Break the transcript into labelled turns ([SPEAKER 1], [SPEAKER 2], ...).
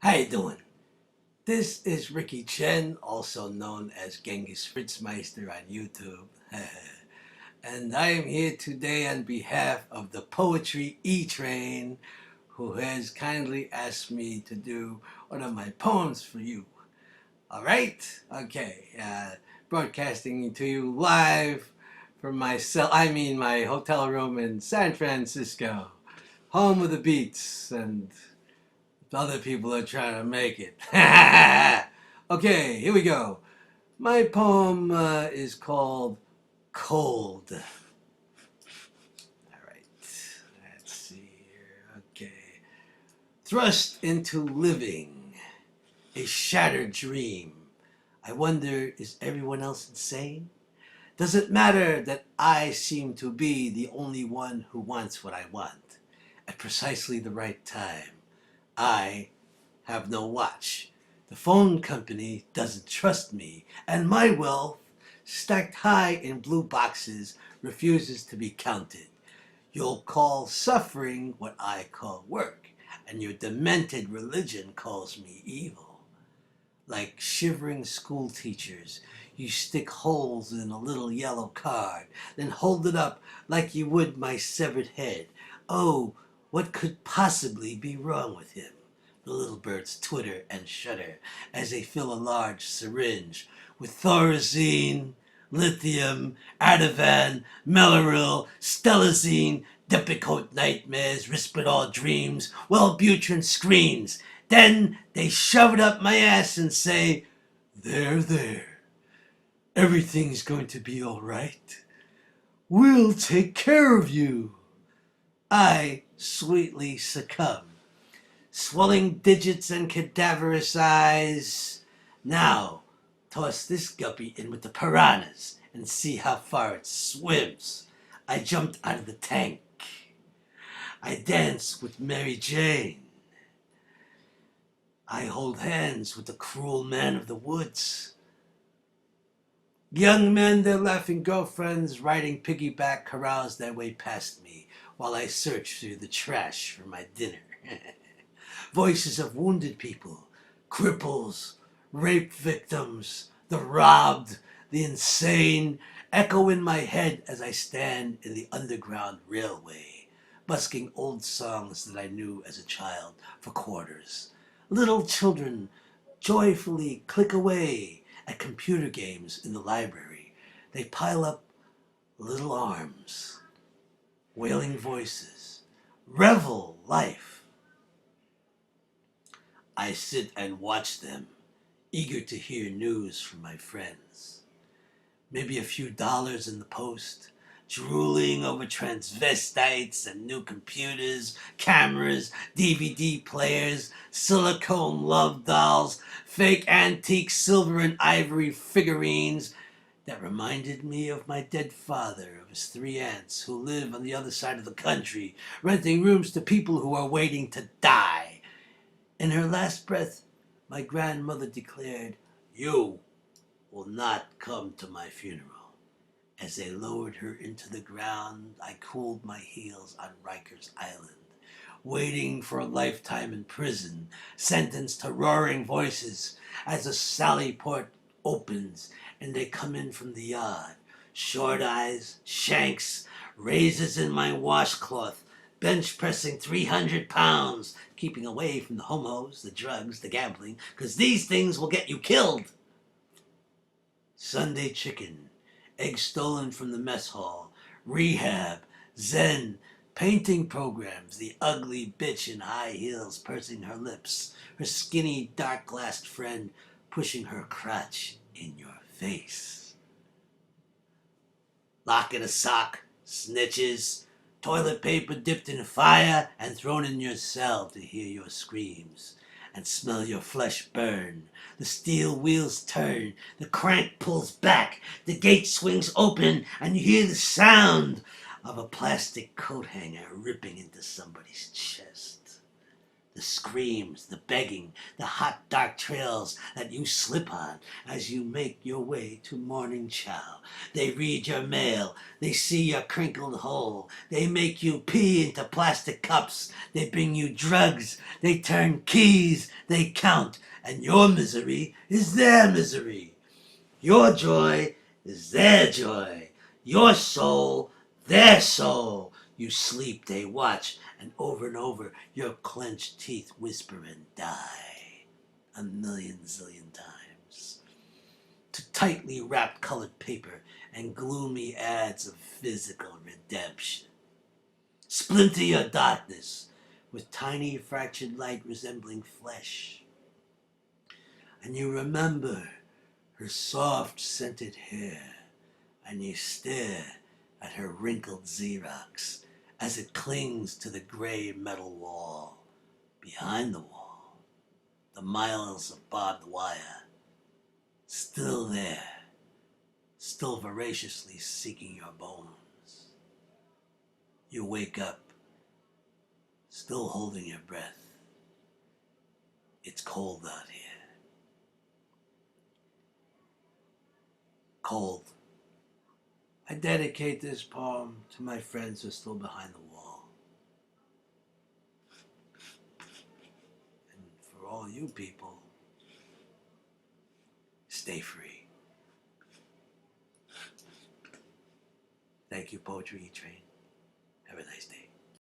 [SPEAKER 1] How you doing? This is Riki Chen, also known as Ghengisfritzmeister on YouTube. And I am here today on behalf of the Poetry E-Train, who has kindly asked me to do one of my poems for you. All right? Okay. Broadcasting to you live from my my hotel room in San Francisco, home of the beats, and other people are trying to make it. Okay, here we go. My poem is called Cold. All right, let's see here. Okay. Thrust into living, a shattered dream. I wonder, is everyone else insane? Does it matter that I seem to be the only one who wants what I want at precisely the right time? I have no watch. The phone company doesn't trust me, and my wealth, stacked high in blue boxes, refuses to be counted. You'll call suffering what I call work, and your demented religion calls me evil. Like shivering schoolteachers, you stick holes in a little yellow card, then hold it up like you would my severed head. Oh, what could possibly be wrong with him? The little birds twitter and shudder as they fill a large syringe with thorazine, lithium, ativan, mellaril, stelazine, depacote nightmares, risperdol dreams, wellbutrin screams. Then they shove it up my ass and say, there. Everything's going to be all right. We'll take care of you. I sweetly succumb. Swelling digits and cadaverous eyes. Now, toss this guppy in with the piranhas and see how far it swims. I jumped out of the tank. I dance with Mary Jane. I hold hands with the cruel man of the woods. Young men, their laughing girlfriends, riding piggyback, carouse their way past me while I search through the trash for my dinner. Voices of wounded people, cripples, rape victims, the robbed, the insane, echo in my head as I stand in the underground railway, busking old songs that I knew as a child for quarters. Little children joyfully click away at computer games in the library. They pile up little arms, wailing voices, revel life. I sit and watch them, eager to hear news from my friends. Maybe a few dollars in the post, drooling over transvestites and new computers, cameras, DVD players, silicone love dolls, fake antique silver and ivory figurines that reminded me of my dead father, of his 3 aunts who live on the other side of the country, renting rooms to people who are waiting to die. In her last breath, my grandmother declared, "You will not come to my funeral." As they lowered her into the ground, I cooled my heels on Rikers Island, waiting for a lifetime in prison, sentenced to roaring voices as the Sally port opens and they come in from the yard. Short eyes, shanks, razors in my washcloth, bench pressing 300 pounds, keeping away from the homos, the drugs, the gambling, because these things will get you killed. Sunday chicken, eggs stolen from the mess hall, rehab, zen, painting programs, the ugly bitch in high heels pursing her lips, her skinny dark-glassed friend pushing her crotch in your face. Lock in a sock, snitches, toilet paper dipped in fire and thrown in your cell to hear your screams and smell your flesh burn. The steel wheels turn, the crank pulls back, the gate swings open, and you hear the sound of a plastic coat hanger ripping into somebody's chest. The screams, the begging, the hot dark trails that you slip on as you make your way to morning chow. They read your mail, they see your crinkled hole, they make you pee into plastic cups, they bring you drugs, they turn keys, they count, and your misery is their misery. Your joy is their joy, your soul, their soul. You sleep, they watch, and over your clenched teeth whisper and die a million zillion times. To tightly wrapped colored paper and gloomy ads of physical redemption. Splinter your darkness with tiny fractured light resembling flesh. And you remember her soft scented hair, and you stare at her wrinkled Xerox as it clings to the gray metal wall. Behind the wall, the miles of barbed wire, still there, still voraciously seeking your bones. You wake up, still holding your breath. It's cold out here. Cold. I dedicate this poem to my friends who are still behind the wall. And for all you people, stay free. Thank you, Poetry E-Train. Have a nice day.